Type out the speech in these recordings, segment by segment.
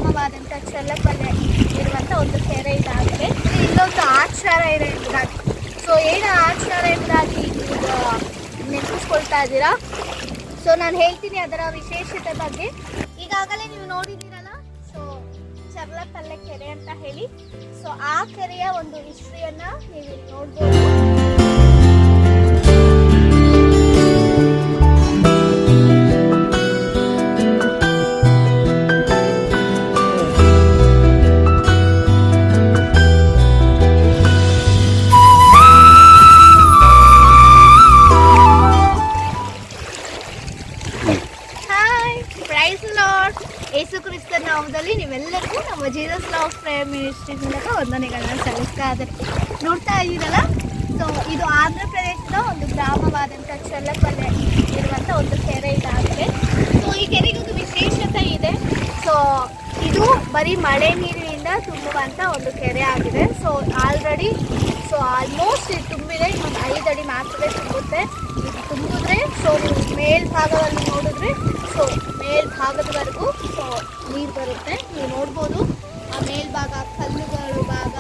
ಗ್ರಾಮವಾದಂಥ ಚಲ್ಲಪಲ್ಲೆ ಇರುವಂಥ ಒಂದು ಕೆರೆ ಇದಾಗಿದೆ. ಇಲ್ಲೊಂದು ಆಚಾರ ಇದೆ ಎಂಬುದಾಗಿ, ಸೊ ಏನು ಆಚಾರ ಎಂಬುದಾಗಿ ಈಗ ನೆನಪಿಸ್ಕೊಳ್ತಾ ಇದ್ದೀರಾ. ಸೊ ನಾನು ಹೇಳ್ತೀನಿ ಅದರ ವಿಶೇಷತೆ ಬಗ್ಗೆ. ಈಗಾಗಲೇ ನೀವು ನೋಡಿದ್ದೀರಲ್ಲ, ಸೊ ಚರ್ಲಪಲ್ಲೆ ಕೆರೆ ಅಂತ ಹೇಳಿ. ಸೊ ಆ ಕೆರೆಯ ಒಂದು ಹಿಸ್ಟ್ರಿಯನ್ನ ನೀವು ಇಲ್ಲಿ ನೋಡ್ಬೋದು. ಯೇಸು ಕ್ರಿಸ್ತನ ನಾಮದಲ್ಲಿ ನೀವೆಲ್ಲರಿಗೂ ನಮ್ಮ ಜೀಸಸ್ ಲವ್ ಪ್ರೇಯರ್ ಮಿನಿಸ್ಟ್ರಿ ಮೂಲಕ ವಂದನೆಗಳನ್ನ ಸಲ್ಲಿಸ್ತಾ ಇದ್ದಾರೆ. ನೋಡ್ತಾ ಇದ್ದೀರಲ್ಲ, ಸೊ ಇದು ಆಂಧ್ರ ಪ್ರದೇಶದ ಒಂದು ಗ್ರಾಮವಾದಂಥ ಚಲ್ಲಪಲ್ಲೆ ಇರುವಂಥ ಒಂದು ಕೆರೆ ಇದಾಗಿದೆ. ಸೊ ಈ ಕೆರೆಗೆ ಒಂದು ವಿಶೇಷತೆ ಇದೆ. ಸೊ ಇದು ಬರೀ ಮಳೆ ನೀರಿನಿಂದ ತುಂಬುವಂಥ ಒಂದು ಕೆರೆ ಆಗಿದೆ. ಸೊ ಆಲ್ರೆಡಿ ಸೊ ಆಲ್ಮೋಸ್ಟ್ ಇದು ತುಂಬಿದೆ, ಇನ್ನೊಂದು 5 ಅಡಿ ಮಾತ್ರವೇ ತುಂಬುತ್ತೆ. ಇದು ತುಂಬಿದ್ರೆ ಸೊ ನೀವು ಮೇಲ್ಭಾಗದಲ್ಲಿ ನೋಡಿದ್ರೆ ಸೊ ಮೇಲ್ಭಾಗದವರೆಗೂ ಸೊ ನೀರು ಬರುತ್ತೆ. ನೀವು ನೋಡ್ಬೋದು ಆ ಮೇಲ್ಭಾಗ ಕಲ್ಲುಗಳು ಭಾಗ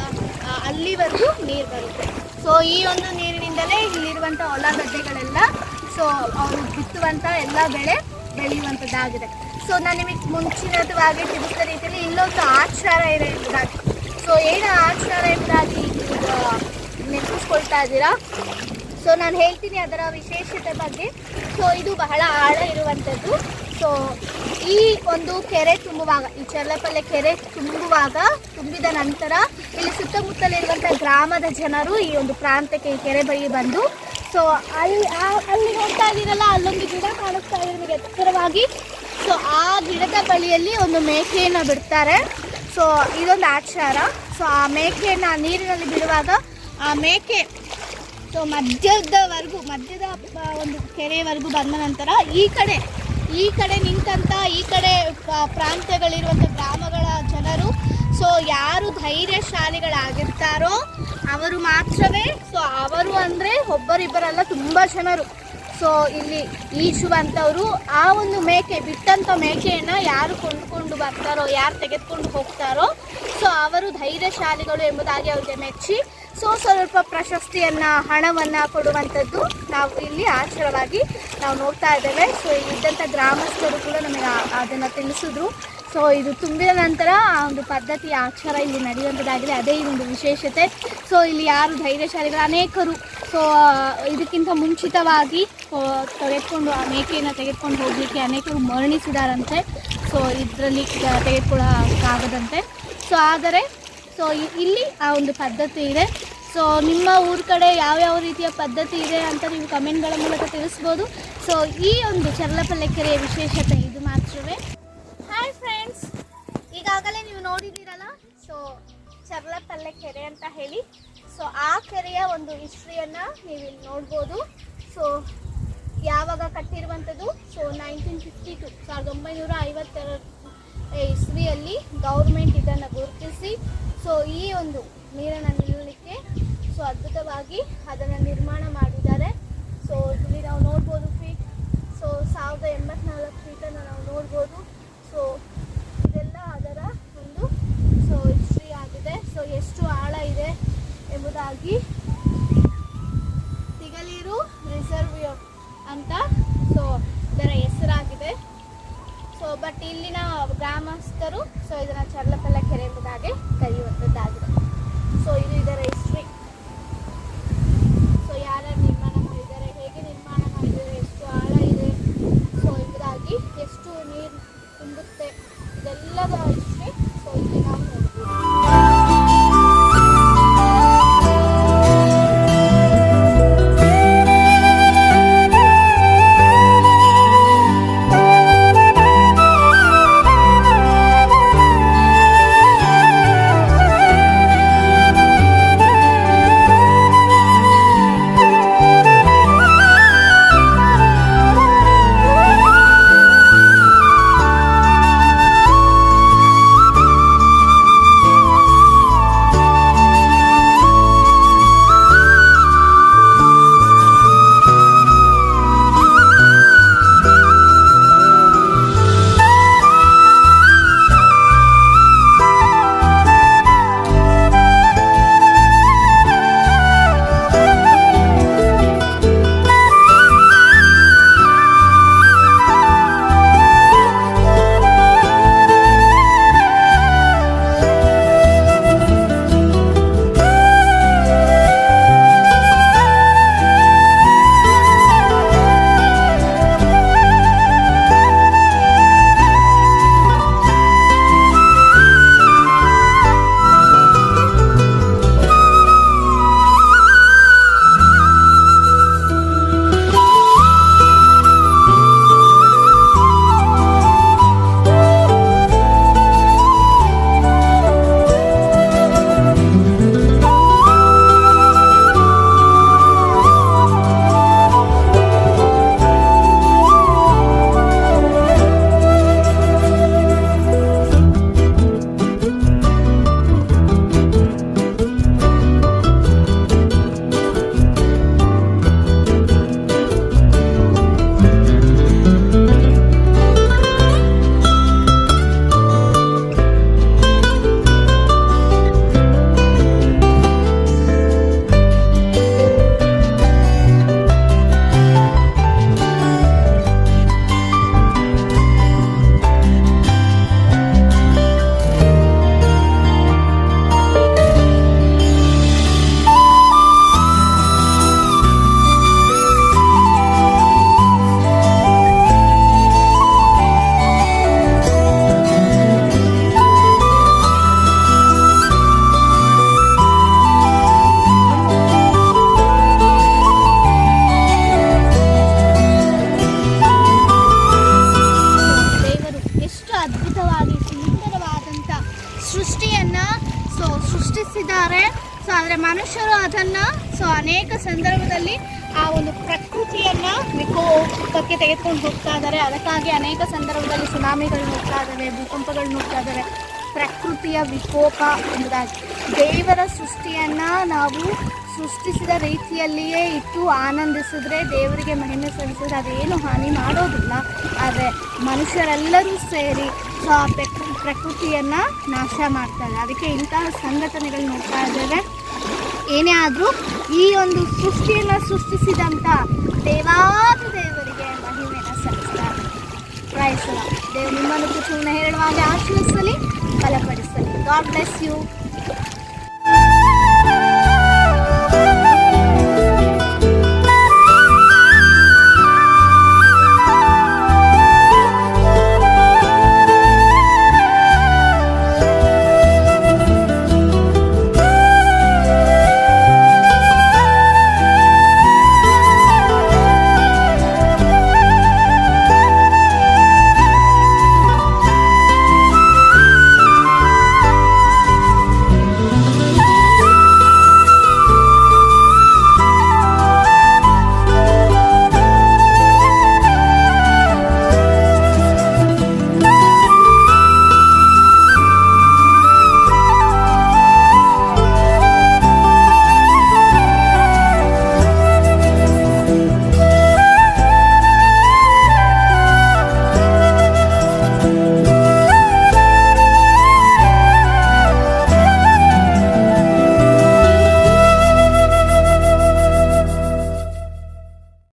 ಅಲ್ಲಿವರೆಗೂ ನೀರು ಬರುತ್ತೆ. ಸೊ ಈ ಒಂದು ನೀರಿನಿಂದಲೇ ಇಲ್ಲಿರುವಂಥ ಹೊಲ ಗದ್ದೆಗಳೆಲ್ಲ ಸೊ ಅವರು ಬಿತ್ತುವಂಥ ಎಲ್ಲ ಬೆಳೆ ಬೆಳೆಯುವಂಥದ್ದಾಗಿದೆ. ಸೊ ನಾನು ನಿಮಗೆ ಮುಂಚಿನವಾಗಿ ತಿಳಿಸಿದ ರೀತಿಯಲ್ಲಿ ಇಲ್ಲೊಂದು ಆಚಾರ ಇದೆ ಎಂಬುದಾಗಿ, ಸೊ ಏನು ಆಚಾರ ಎಂಬುದಾಗಿ ಈಗ ನೆನಪಿಸ್ಕೊಳ್ತಾ ಇದ್ದೀರಾ. ಸೊ ನಾನು ಹೇಳ್ತೀನಿ ಅದರ ವಿಶೇಷತೆ ಬಗ್ಗೆ. ಸೊ ಇದು ಬಹಳ ಆಳ ಇರುವಂಥದ್ದು. ಸೊ ಈ ಒಂದು ಕೆರೆ ತುಂಬುವಾಗ, ಈ ಚರ್ಲಪಲ್ಲೆ ಕೆರೆ ತುಂಬಿದ ನಂತರ ಇಲ್ಲಿ ಸುತ್ತಮುತ್ತಲಿರುವಂಥ ಗ್ರಾಮದ ಜನರು ಈ ಒಂದು ಪ್ರಾಂತ್ಯಕ್ಕೆ ಈ ಕೆರೆ ಬಳಿ ಬಂದು ಸೊ ಅಲ್ಲಿ ನೋಡ್ತಾ ಇದ್ದೀರಲ್ಲ, ಅಲ್ಲೊಂದು ಗಿಡ ಕಾಣಿಸ್ತಾ ಇದೆ ನಿಮಗೆ ಎತ್ತರವಾಗಿ. ಸೊ ಆ ಗಿಡದ ಬಳಿಯಲ್ಲಿ ಒಂದು ಮೇಕೆಯನ್ನು ಬಿಡ್ತಾರೆ. ಸೊ ಇದೊಂದು ಆಚಾರ. ಸೊ ಆ ಮೇಕೆಯನ್ನು ನೀರಿನಲ್ಲಿ ಬಿಡುವಾಗ ಆ ಮೇಕೆ ಸೊ ಮಧ್ಯದ ಒಂದು ಕೆರೆಯವರೆಗೂ ಬಂದ ನಂತರ ಈ ಕಡೆ ನಿಂತಂಥ ಈ ಕಡೆ ಪ್ರಾಂತ್ಯಗಳಿರುವಂಥ ಗ್ರಾಮಗಳ ಜನರು ಸೊ ಯಾರು ಧೈರ್ಯಶಾಲಿಗಳಾಗಿರ್ತಾರೋ ಅವರು ಮಾತ್ರವೇ, ಸೊ ಅವರು ಅಂದರೆ ಒಬ್ಬರಿಬ್ಬರಲ್ಲ ತುಂಬ ಜನರು ಸೊ ಇಲ್ಲಿ ಈಜುವಂಥವ್ರು ಆ ಒಂದು ಬಿಟ್ಟಂಥ ಮೇಕೆಯನ್ನು ಯಾರು ಕೊಂಡುಕೊಂಡು ಬರ್ತಾರೋ, ಯಾರು ತೆಗೆದುಕೊಂಡು ಹೋಗ್ತಾರೋ ಸೊ ಅವರು ಧೈರ್ಯಶಾಲಿಗಳು ಎಂಬುದಾಗಿ ಅವ್ರಿಗೆ ಮೆಚ್ಚಿ ಸೊ ಸ್ವಲ್ಪ ಪ್ರಶಸ್ತಿಯನ್ನು, ಹಣವನ್ನು ಕೊಡುವಂಥದ್ದು ನಾವು ಇಲ್ಲಿ ಆಚಾರವಾಗಿ ನಾವು ನೋಡ್ತಾ ಇದ್ದೇವೆ. ಸೊ ಇದ್ದಂಥ ಗ್ರಾಮಸ್ಥರು ಕೂಡ ನಮಗೆ ಅದನ್ನು ತಿಳಿಸಿದ್ರು. ಸೊ ಇದು ತುಂಬಿದ ನಂತರ ಆ ಒಂದು ಪದ್ಧತಿ ಆಚಾರ ಇಲ್ಲಿ ನಡೆಯುವಂಥದ್ದಾಗಿದೆ. ಅದೇ ಈ ಒಂದು ವಿಶೇಷತೆ. ಸೊ ಇಲ್ಲಿ ಯಾರು ಧೈರ್ಯಶಾಲಿಗಳು ಅನೇಕರು ಸೊ ಇದಕ್ಕಿಂತ ಮುಂಚಿತವಾಗಿ ತೆಗೆದುಕೊಂಡು ಆ ಮೇಕೆಯನ್ನು ತೆಗೆದುಕೊಂಡು ಹೋಗಲಿಕ್ಕೆ ಅನೇಕರು ಮರಣಿಸಿದಾರಂತೆ. ಸೊ ಇದರಲ್ಲಿ ತೆಗೆದುಕೊಳ್ಳೋಕ್ಕಾಗದಂತೆ. ಸೊ ಆದರೆ ಸೊ ಇಲ್ಲಿ ಆ ಒಂದು ಪದ್ಧತಿ ಇದೆ. ಸೊ ನಿಮ್ಮ ಊರ ಕಡೆ ಯಾವ್ಯಾವ ರೀತಿಯ ಪದ್ಧತಿ ಇದೆ ಅಂತ ನೀವು ಕಮೆಂಟ್ಗಳ ಮೂಲಕ ತಿಳಿಸ್ಬೋದು. ಸೊ ಈ ಒಂದು ಚರ್ಲಪಲ್ಲೆ ಕೆರೆಯ ವಿಶೇಷತೆ ಇದು ಮಾತ್ರವೇ. ಹಾಯ್ ಫ್ರೆಂಡ್ಸ್, ಈಗಾಗಲೇ ನೀವು ನೋಡಿದ್ದೀರಲ್ಲ, ಸೊ ಚರ್ಲಪಲ್ಲೆ ಕೆರೆ ಅಂತ ಹೇಳಿ. ಸೊ ಆ ಕೆರೆಯ ಒಂದು ಹಿಸ್ಟ್ರಿಯನ್ನು ನೀವು ಇಲ್ಲಿ ನೋಡ್ಬೋದು. ಸೊ ಯಾವಾಗ ಕಟ್ಟಿರುವಂಥದ್ದು, ಸೊ 1952 1952 ಇಸ್ವಿಯಲ್ಲಿ ಗೌರ್ಮೆಂಟ್ ಇದನ್ನು ಗುರುತಿಸಿ ಸೊ ಈ ಒಂದು ನೀರನ್ನು ನಿಲ್ಲಲಿಕ್ಕೆ ಸೊ ಅದ್ಭುತವಾಗಿ ಅದನ್ನು ನಿರ್ಮಾಣ ಮಾಡಿದ್ದಾರೆ. ಸೊ ಇಲ್ಲಿ ನಾವು ನೋಡ್ಬೋದು ಫೀಟ್, ಸೊ 1084 ಫೀಟನ್ನು ನಾವು ನೋಡ್ಬೋದು. ಸೊ ಇದೆಲ್ಲ ಅದರ ಒಂದು ಸೊ ಹಿಸ್ಟ್ರಿ ಆಗಿದೆ. ಸೊ ಎಷ್ಟು ಆಳ ಇದೆ ಎಂಬುದಾಗಿ ತಿಗಲೀರು ರಿಸರ್ವಿಯರ್ ಅಂತ ಸೊ ಇದರ ಹೆಸರಾಗಿದೆ. ಸೊ ಬಟ್ ಇಲ್ಲಿನ ಗ್ರಾಮಸ್ಥರು ಸೊ ಇದನ್ನು ಚರ್ಲಪಲ್ಲೆ ಕೆರೆ ಎಂಬುದಾಗಿ ಕರೆಯುವಂಥದ್ದಾಗಿದೆ. ಸೊ ಇದು ಇದರ ಹಿಸ್ಟ್ರಿ. ಸೊ ಯಾರ್ಯಾರು ನಿರ್ಮಾಣ ಮಾಡಿದ್ದಾರೆ, ಹೇಗೆ ನಿರ್ಮಾಣ ಮಾಡಿದ್ದಾರೆ, ಎಷ್ಟು ಆಳ ಇದೆ ಸೊ ಎಂಬುದಾಗಿ, ಎಷ್ಟು ನೀರು ತುಂಬುತ್ತೆ, ಇದೆಲ್ಲದರ ಹಿಸ್ಟ್ರಿ ಸೊ ಇಲ್ಲಿ ನಾವು ನೋಡ್ಬೋದು. ಸೃಷ್ಟಿಸಿದ್ದಾರೆ. ಸೊ ಆದರೆ ಮನುಷ್ಯರು ಅದನ್ನು ಅನೇಕ ಸಂದರ್ಭದಲ್ಲಿ ಆ ಒಂದು ಪ್ರಕೃತಿಯನ್ನು ವಿಕೋಪಕ್ಕೆ ತೆಗೆದುಕೊಂಡು ಹೋಗ್ತಾ ಇದ್ದಾರೆ. ಅದಕ್ಕಾಗಿ ಅನೇಕ ಸಂದರ್ಭದಲ್ಲಿ ಸುನಾಮಿಗಳು ಹೋಗ್ತಾ ಇದ್ದಾವೆ, ಭೂಕಂಪಗಳು ಹೋಗ್ತಾ ಇದ್ದಾವೆ. ಪ್ರಕೃತಿಯ ವಿಕೋಪ ಎಂಬುದಾಗಿ ದೇವರ ಸೃಷ್ಟಿಯನ್ನು ನಾವು ಸೃಷ್ಟಿಸಿದ ರೀತಿಯಲ್ಲಿಯೇ ಇಟ್ಟು ಆನಂದಿಸಿದ್ರೆ, ದೇವರಿಗೆ ಮಹಿಮೆ ಸಲ್ಲಿಸಿದ್ರೆ ಅದೇನು ಹಾನಿ ಮಾಡೋದಿಲ್ಲ. ಆದರೆ ಮನುಷ್ಯರೆಲ್ಲರೂ ಸೇರಿ ಆ ಪ್ರಕೃತಿಯನ್ನು ನಾಶ ಮಾಡ್ತಾರೆ. ಅದಕ್ಕೆ ಇಂತಹ ಸಂಘಟನೆಗಳು ನೋಡ್ತಾ ಇದ್ದೇವೆ. ಏನೇ ಆದರೂ ಈ ಒಂದು ಸೃಷ್ಟಿಯನ್ನು ಸೃಷ್ಟಿಸಿದಂಥ ದೇವರಿಗೆ ಮಹಿಮೆಯನ್ನು ಸಲ್ಲಿಸ್ತಾರೆ. ಪ್ರೈಸಲ ದೇವರು ನಿಮ್ಮನ್ನು ಕುಟುಂಬ ಹೇಳುವಾಗ ಆಶೀರ್ವದಿಸಲಿ, ಬಲಪಡಿಸಲಿ. God bless you.